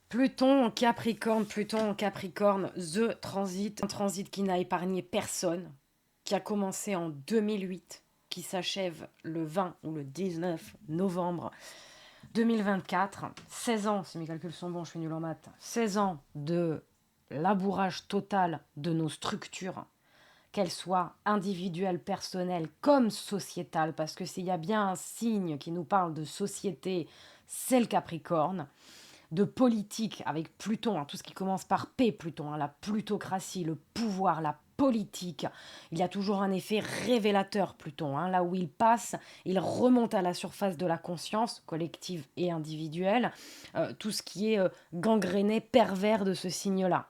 Pluton en Capricorne, The Transit, un transit qui n'a épargné personne, qui a commencé en 2008, qui s'achève le 20 ou le 19 novembre 2024. 16 ans, si mes calculs sont bons, je suis nul en maths, 16 ans de labourage total de nos structures, qu'elles soient individuelles, personnelles comme sociétales, parce que s'il y a bien un signe qui nous parle de société, c'est le Capricorne, de politique avec Pluton, hein, tout ce qui commence par P, Pluton, hein, la plutocratie, le pouvoir, la politique. Il y a toujours un effet révélateur, Pluton. Hein, là où il passe, il remonte à la surface de la conscience, collective et individuelle, tout ce qui est gangréné, pervers de ce signe-là.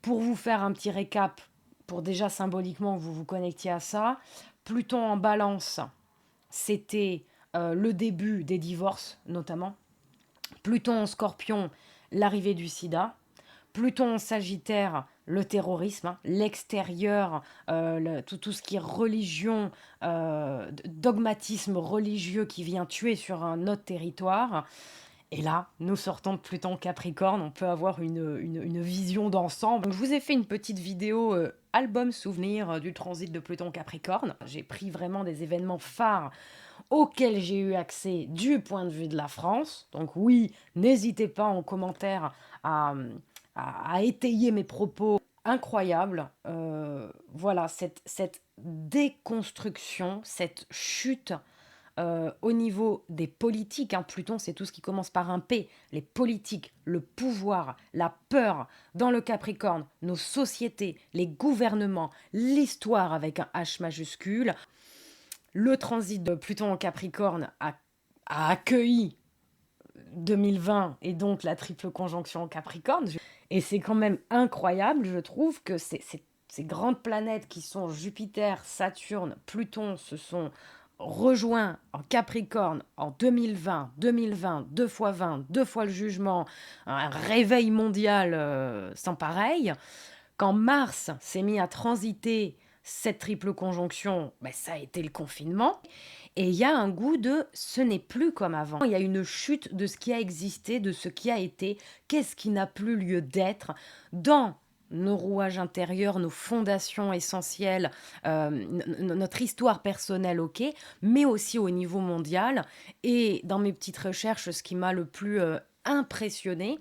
Pour vous faire un petit récap, pour déjà symboliquement vous vous connectiez à ça, Pluton en balance, c'était le début des divorces, notamment. Pluton en scorpion, l'arrivée du sida. Pluton en sagittaire, le terrorisme, hein, l'extérieur, tout ce qui est religion, dogmatisme religieux qui vient tuer sur un autre territoire. Et là, nous sortons de Pluton Capricorne, on peut avoir une vision d'ensemble. Donc, je vous ai fait une petite vidéo album souvenir du transit de Pluton Capricorne. J'ai pris vraiment des événements phares auxquels j'ai eu accès du point de vue de la France. Donc oui, n'hésitez pas en commentaire à, à étayer mes propos incroyables. Voilà, cette déconstruction, cette chute au niveau des politiques, hein, Pluton, c'est tout ce qui commence par un P, les politiques, le pouvoir, la peur, dans le Capricorne, nos sociétés, les gouvernements, l'histoire avec un H majuscule. Le transit de Pluton en Capricorne a accueilli 2020 et donc la triple conjonction en Capricorne. Et c'est quand même incroyable, je trouve, que ces grandes planètes qui sont Jupiter, Saturne, Pluton se sont rejoints en Capricorne en 2020, 2 fois 20, 2 fois le jugement, un réveil mondial sans pareil. Quand Mars s'est mis à transiter cette triple conjonction, ben, ça a été le confinement. Et il y a un goût de ce n'est plus comme avant. Il y a une chute de ce qui a existé, de ce qui a été, qu'est-ce qui n'a plus lieu d'être dans nos rouages intérieurs, nos fondations essentielles, notre histoire personnelle, ok, mais aussi au niveau mondial. Et dans mes petites recherches, ce qui m'a le plus impressionné,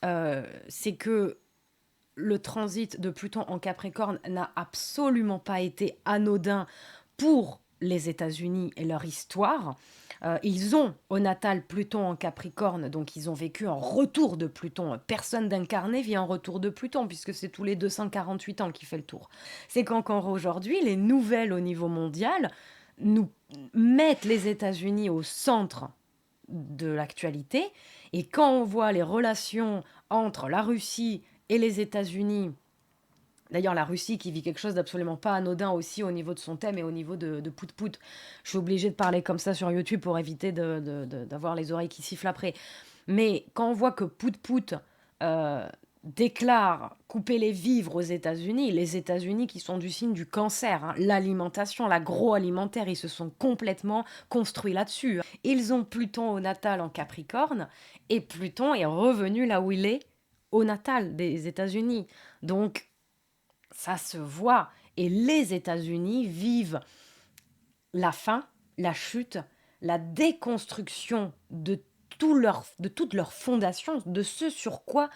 c'est que le transit de Pluton en Capricorne n'a absolument pas été anodin pour les États-Unis et leur histoire. Ils ont au natal Pluton en Capricorne, donc ils ont vécu un retour de Pluton. Personne d'incarné vit un retour de Pluton, puisque c'est tous les 248 ans qui fait le tour. C'est qu'encore aujourd'hui, les nouvelles au niveau mondial nous mettent les États-Unis au centre de l'actualité. Et quand on voit les relations entre la Russie et les États-Unis, d'ailleurs la Russie qui vit quelque chose d'absolument pas anodin aussi au niveau de son thème et au niveau de Pout-Pout. Je suis obligée de parler comme ça sur YouTube pour éviter d'avoir les oreilles qui sifflent après. Mais quand on voit que Pout-Pout déclare couper les vivres aux États-Unis, les États-Unis qui sont du signe du cancer, hein, l'alimentation, l'agroalimentaire, ils se sont complètement construits là-dessus. Ils ont Pluton au natal en Capricorne et Pluton est revenu là où il est au natal des États-Unis. Donc ça se voit. Et les États-Unis vivent la fin, la chute, la déconstruction de toute leur fondation, de ce sur quoi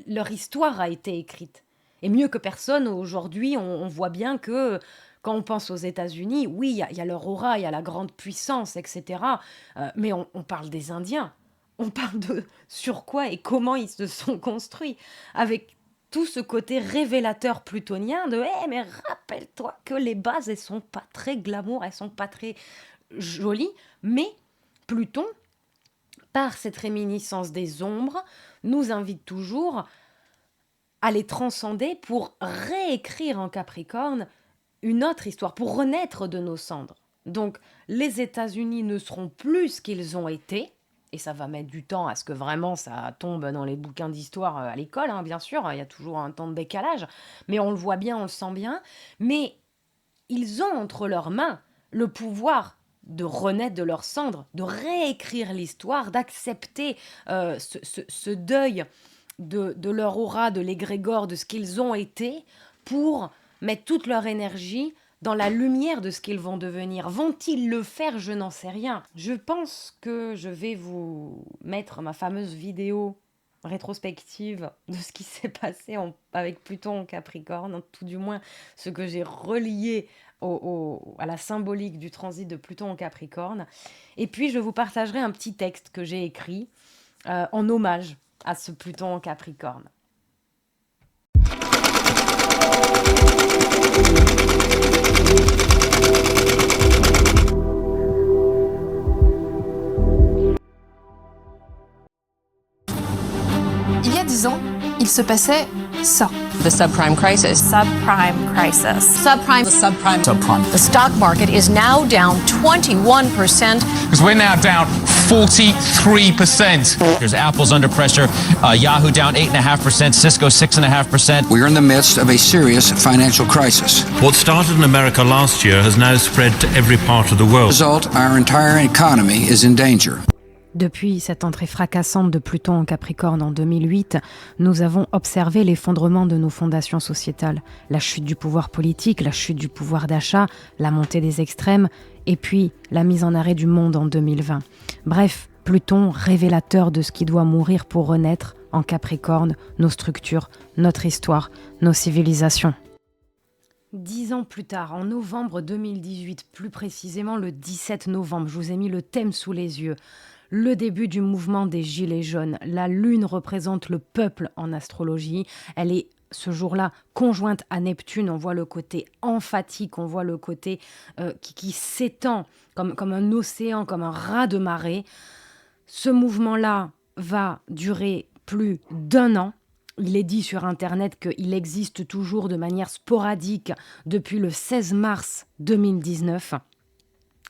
leur histoire a été écrite. Et mieux que personne, aujourd'hui, on voit bien que quand on pense aux États-Unis, oui, il y a leur aura, il y a la grande puissance, etc. Mais on parle des Indiens. On parle de sur quoi et comment ils se sont construits. Avec tout ce côté révélateur plutonien de mais rappelle-toi que les bases, elles sont pas très glamour, elles sont pas très jolies, mais Pluton, par cette réminiscence des ombres, nous invite toujours à les transcender pour réécrire en Capricorne une autre histoire, pour renaître de nos cendres. Donc les États-Unis ne seront plus ce qu'ils ont été, et ça va mettre du temps à ce que vraiment ça tombe dans les bouquins d'histoire à l'école, hein, bien sûr, il y a toujours un temps de décalage, mais on le voit bien, on le sent bien, mais ils ont entre leurs mains le pouvoir de renaître de leurs cendres, de réécrire l'histoire, d'accepter ce deuil de leur aura, de l'égrégore, de ce qu'ils ont été, pour mettre toute leur énergie dans la lumière de ce qu'ils vont devenir. Vont-ils le faire? Je n'en sais rien. Je pense que je vais vous mettre ma fameuse vidéo rétrospective de ce qui s'est passé avec Pluton en Capricorne, tout du moins ce que j'ai relié à la symbolique du transit de Pluton en Capricorne. Et puis je vous partagerai un petit texte que j'ai écrit en hommage à ce Pluton en Capricorne. Il y a 10 ans, il se passait ça. The subprime crisis. Subprime crisis. Subprime. The subprime. Subprime. The stock market is now down 21%. Because we're now down 43%. There's Apple's under pressure. Yahoo down 8.5%. Cisco 6.5%. We are in the midst of a serious financial crisis. What started in America last year has now spread to every part of the world. As a result, our entire economy is in danger. Depuis cette entrée fracassante de Pluton en Capricorne en 2008, nous avons observé l'effondrement de nos fondations sociétales, la chute du pouvoir politique, la chute du pouvoir d'achat, la montée des extrêmes, et puis la mise en arrêt du monde en 2020. Bref, Pluton, révélateur de ce qui doit mourir pour renaître en Capricorne, nos structures, notre histoire, nos civilisations. 10 ans plus tard, en novembre 2018, plus précisément le 17 novembre, je vous ai mis le thème sous les yeux. Le début du mouvement des Gilets jaunes. La Lune représente le peuple en astrologie. Elle est ce jour-là conjointe à Neptune. On voit le côté emphatique, on voit le côté qui s'étend comme un océan, comme un raz de marée. Ce mouvement-là va durer plus d'1 an. Il est dit sur Internet qu'il existe toujours de manière sporadique depuis le 16 mars 2019.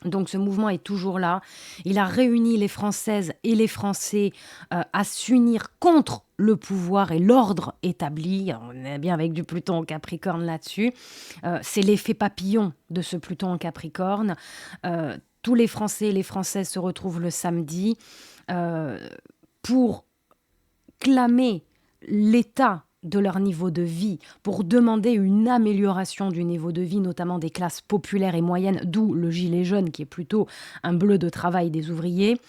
Donc ce mouvement est toujours là. Il a réuni les Françaises et les Français à s'unir contre le pouvoir et l'ordre établi. On est bien avec du Pluton en Capricorne là-dessus. C'est l'effet papillon de ce Pluton en Capricorne. Tous les Français et les Françaises se retrouvent le samedi pour clamer l'état de leur niveau de vie, pour demander une amélioration du niveau de vie, notamment des classes populaires et moyennes, d'où le gilet jaune qui est plutôt un bleu de travail des ouvriers,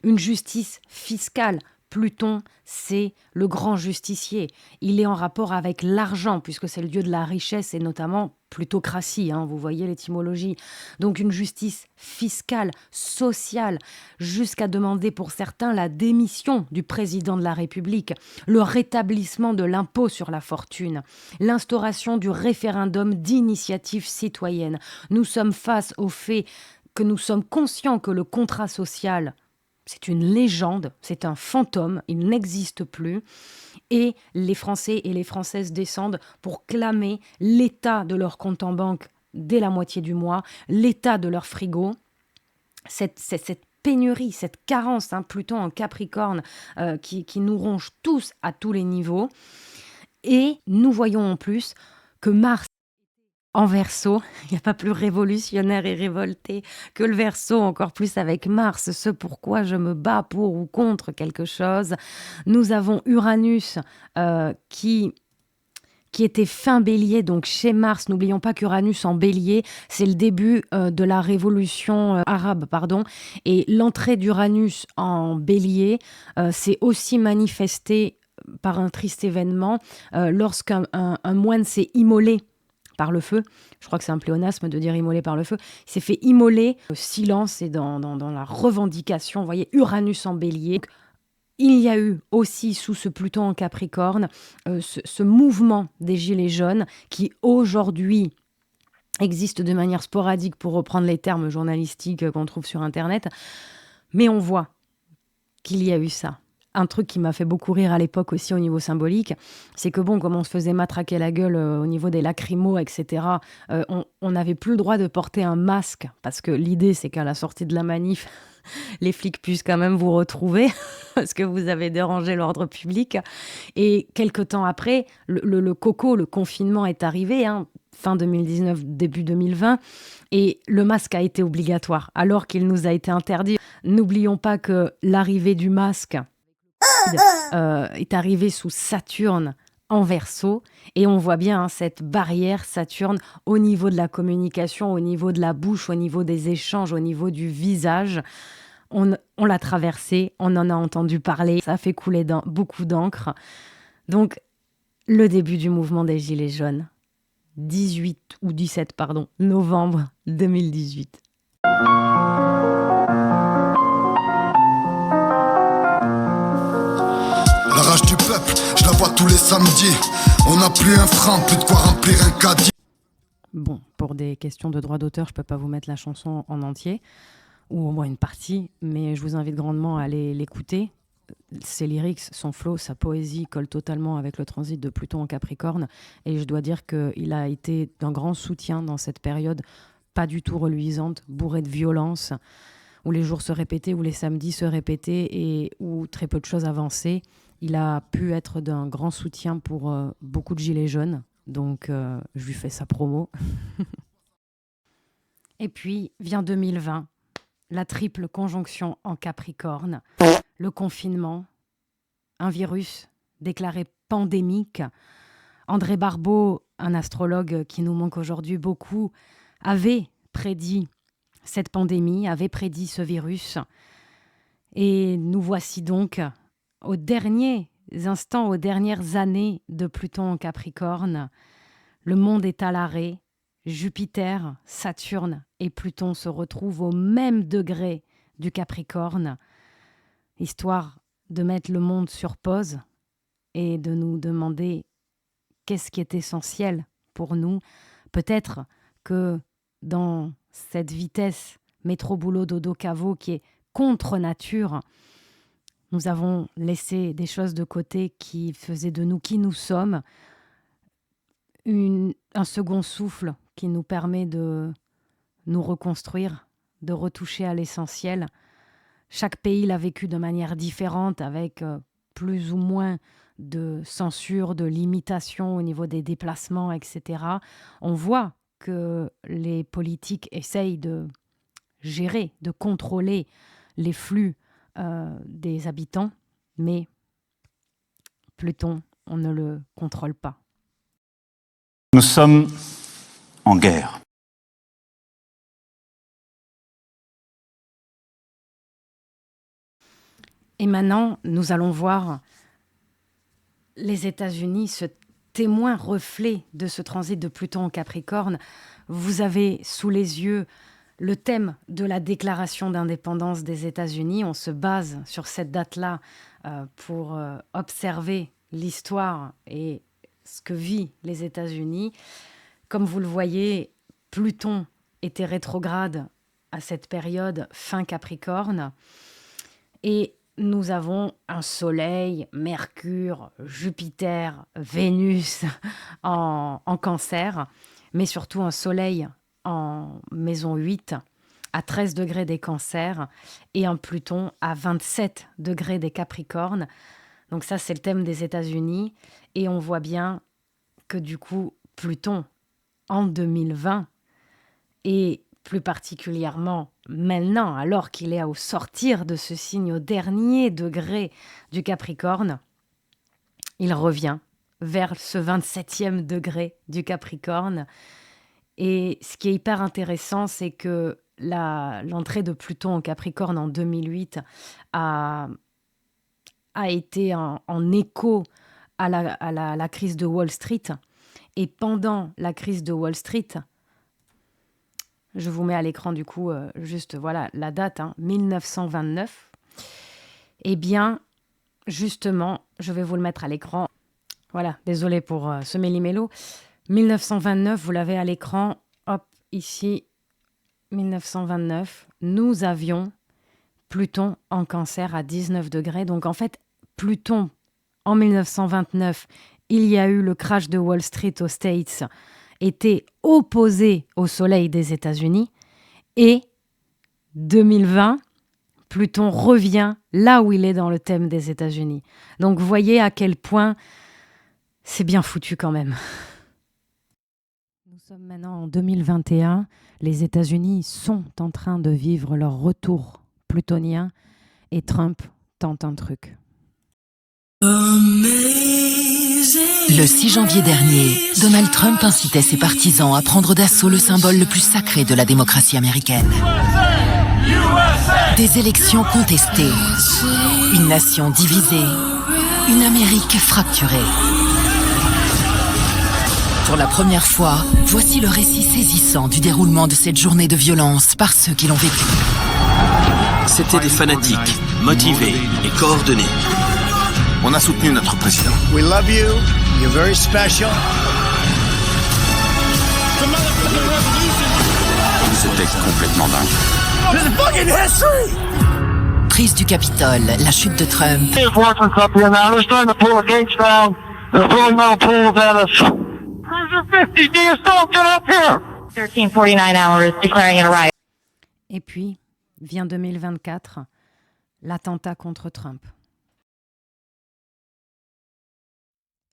une justice fiscale. Pluton, c'est le grand justicier. Il est en rapport avec l'argent, puisque c'est le dieu de la richesse et notamment plutocratie, vous voyez l'étymologie. Donc une justice fiscale, sociale, jusqu'à demander pour certains la démission du président de la République, le rétablissement de l'impôt sur la fortune, l'instauration du référendum d'initiative citoyenne. Nous sommes face au fait que nous sommes conscients que le contrat social, c'est une légende, c'est un fantôme, il n'existe plus. Et les Français et les Françaises descendent pour clamer l'état de leur compte en banque dès la moitié du mois, l'état de leur frigo. Cette pénurie, cette carence, Pluton en Capricorne, qui nous ronge tous à tous les niveaux. Et nous voyons en plus que Mars, en Verseau, il n'y a pas plus révolutionnaire et révolté que le Verseau, encore plus avec Mars, ce pourquoi je me bats pour ou contre quelque chose. Nous avons Uranus qui était fin Bélier, donc chez Mars. N'oublions pas qu'Uranus en Bélier, c'est le début de la révolution arabe, et l'entrée d'Uranus en Bélier s'est aussi manifestée par un triste événement lorsqu'un moine s'est immolé par le feu. Je crois que c'est un pléonasme de dire immolé par le feu. Il s'est fait immoler. Silence et dans la revendication. Vous voyez, Uranus en Bélier. Il y a eu aussi, sous ce Pluton en Capricorne, ce mouvement des Gilets jaunes qui, aujourd'hui, existe de manière sporadique, pour reprendre les termes journalistiques qu'on trouve sur Internet. Mais on voit qu'il y a eu ça. Un truc qui m'a fait beaucoup rire à l'époque aussi au niveau symbolique, c'est que comme on se faisait matraquer la gueule au niveau des lacrymos, etc., on n'avait plus le droit de porter un masque, parce que l'idée, c'est qu'à la sortie de la manif, les flics puissent quand même vous retrouver parce que vous avez dérangé l'ordre public. Et quelque temps après, le confinement est arrivé, hein, fin 2019, début 2020, et le masque a été obligatoire alors qu'il nous a été interdit. N'oublions pas que l'arrivée du masque est arrivée sous Saturne en Verseau, et on voit bien, hein, cette barrière Saturne au niveau de la communication, au niveau de la bouche, au niveau des échanges, au niveau du visage. On l'a traversé, on en a entendu parler, ça a fait couler beaucoup d'encre. Donc, le début du mouvement des Gilets jaunes, 17 novembre 2018. La rage du peuple, je la vois tous les samedis. On n'a plus un franc, plus de quoi remplir un caddie. Bon, pour des questions de droit d'auteur, je peux pas vous mettre la chanson en entier, ou au moins une partie, mais je vous invite grandement à aller l'écouter. Ses lyrics, son flow, sa poésie collent totalement avec le transit de Pluton en Capricorne, et je dois dire qu'il a été d'un grand soutien dans cette période pas du tout reluisante, bourrée de violence, où les jours se répétaient, où les samedis se répétaient et où très peu de choses avançaient. Il a pu être d'un grand soutien pour beaucoup de gilets jaunes, donc je lui fais sa promo. Et puis vient 2020, la triple conjonction en Capricorne, le confinement, un virus déclaré pandémique. André Barbeau, un astrologue qui nous manque aujourd'hui beaucoup, avait prédit cette pandémie, avait prédit ce virus. Et nous voici donc aux derniers instants, aux dernières années de Pluton en Capricorne. Le monde est à l'arrêt. Jupiter, Saturne et Pluton se retrouvent au même degré du Capricorne, histoire de mettre le monde sur pause et de nous demander qu'est-ce qui est essentiel pour nous. Peut-être que dans cette vitesse métro-boulot-dodo-caveau qui est contre nature, nous avons laissé des choses de côté qui faisaient de nous qui nous sommes, un second souffle qui nous permet de nous reconstruire, de retoucher à l'essentiel. Chaque pays l'a vécu de manière différente, avec plus ou moins de censure, de limitation au niveau des déplacements, etc. On voit que les politiques essayent de gérer, de contrôler les flux des habitants, mais Pluton, on ne le contrôle pas. Nous sommes en guerre. Et maintenant, nous allons voir les États-Unis, ce témoin reflet de ce transit de Pluton en Capricorne. Vous avez sous les yeux le thème de la déclaration d'indépendance des États-Unis. On se base sur cette date-là pour observer l'histoire et ce que vit les États-Unis. Comme vous le voyez, Pluton était rétrograde à cette période fin Capricorne. Et nous avons un Soleil, Mercure, Jupiter, Vénus en Cancer, mais surtout un Soleil en maison 8 à 13 degrés des Cancers et un Pluton à 27 degrés des Capricornes. Donc ça, c'est le thème des États-Unis. Et on voit bien que du coup, Pluton, en 2020, et plus particulièrement maintenant, alors qu'il est au sortir de ce signe au dernier degré du Capricorne, il revient vers ce 27e degré du Capricorne. Et ce qui est hyper intéressant, c'est que l'entrée de Pluton en Capricorne en 2008 a été en écho à la crise de Wall Street. Et pendant la crise de Wall Street, je vous mets à l'écran du coup juste voilà la date, 1929. Eh bien, justement, je vais vous le mettre à l'écran. Voilà, désolé pour ce méli-mélo. 1929, vous l'avez à l'écran. Hop, ici, 1929. Nous avions Pluton en Cancer à 19 degrés. Donc en fait, Pluton, en 1929, il y a eu le crash de Wall Street aux States, était opposé au Soleil des États-Unis. Et 2020, Pluton revient là où il est dans le thème des États-Unis. Donc voyez à quel point c'est bien foutu quand même. Nous sommes maintenant en 2021. Les États-Unis sont en train de vivre leur retour plutonien et Trump tente un truc. Le 6 janvier dernier, Donald Trump incitait ses partisans à prendre d'assaut le symbole le plus sacré de la démocratie américaine. Des élections contestées, une nation divisée, une Amérique fracturée. Pour la première fois, voici le récit saisissant du déroulement de cette journée de violence par ceux qui l'ont vécu. C'étaient des fanatiques, motivés et coordonnés. On a soutenu notre président. We love you. You're very special. C'était complètement dingue. Prise du Capitole, la chute de Trump. Et puis, vient 2024, l'attentat contre Trump.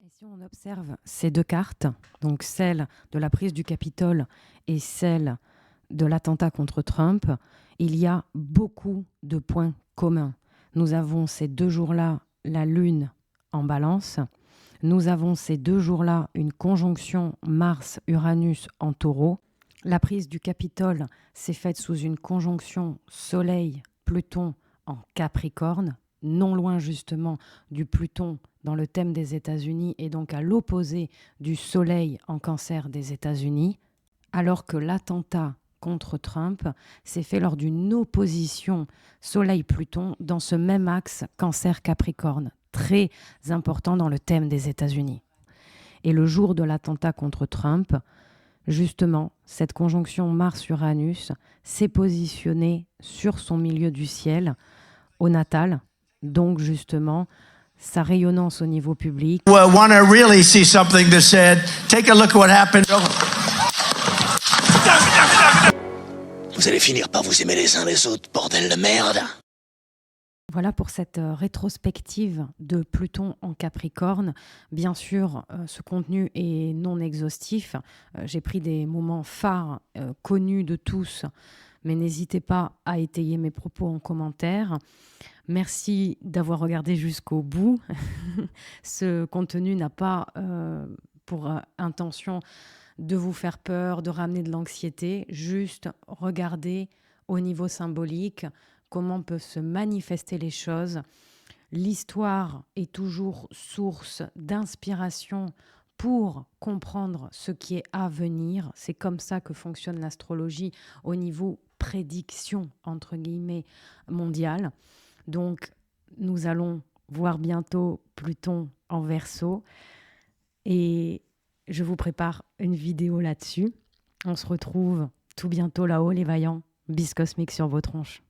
Et si on observe ces deux cartes, donc celle de la prise du Capitole et celle de l'attentat contre Trump, il y a beaucoup de points communs. Nous avons ces 2 jours-là la Lune en Balance. Nous avons ces 2 jours-là une conjonction Mars-Uranus en Taureau. La prise du Capitole s'est faite sous une conjonction Soleil-Pluton en Capricorne, non loin justement du Pluton dans le thème des États-Unis et donc à l'opposé du Soleil en Cancer des États-Unis, alors que l'attentat contre Trump s'est fait lors d'une opposition Soleil-Pluton dans ce même axe Cancer-Capricorne, très important dans le thème des États-Unis. Et le jour de l'attentat contre Trump, justement, cette conjonction Mars-Uranus s'est positionnée sur son milieu du ciel, au natal, donc justement, sa rayonnance au niveau public. Well, want to really see something that said, take a look at what happened. Vous allez finir par vous aimer les uns les autres, bordel de merde. Voilà pour cette rétrospective de Pluton en Capricorne. Bien sûr, ce contenu est non exhaustif. J'ai pris des moments phares connus de tous, mais n'hésitez pas à étayer mes propos en commentaire. Merci d'avoir regardé jusqu'au bout. Ce contenu n'a pas pour intention de vous faire peur, de ramener de l'anxiété. Juste regardez au niveau symbolique comment peuvent se manifester les choses. L'histoire est toujours source d'inspiration pour comprendre ce qui est à venir. C'est comme ça que fonctionne l'astrologie au niveau prédiction, entre guillemets, mondiale. Donc, nous allons voir bientôt Pluton en Verseau et je vous prépare une vidéo là-dessus. On se retrouve tout bientôt là-haut, les vaillants. Bis cosmique sur vos tronches.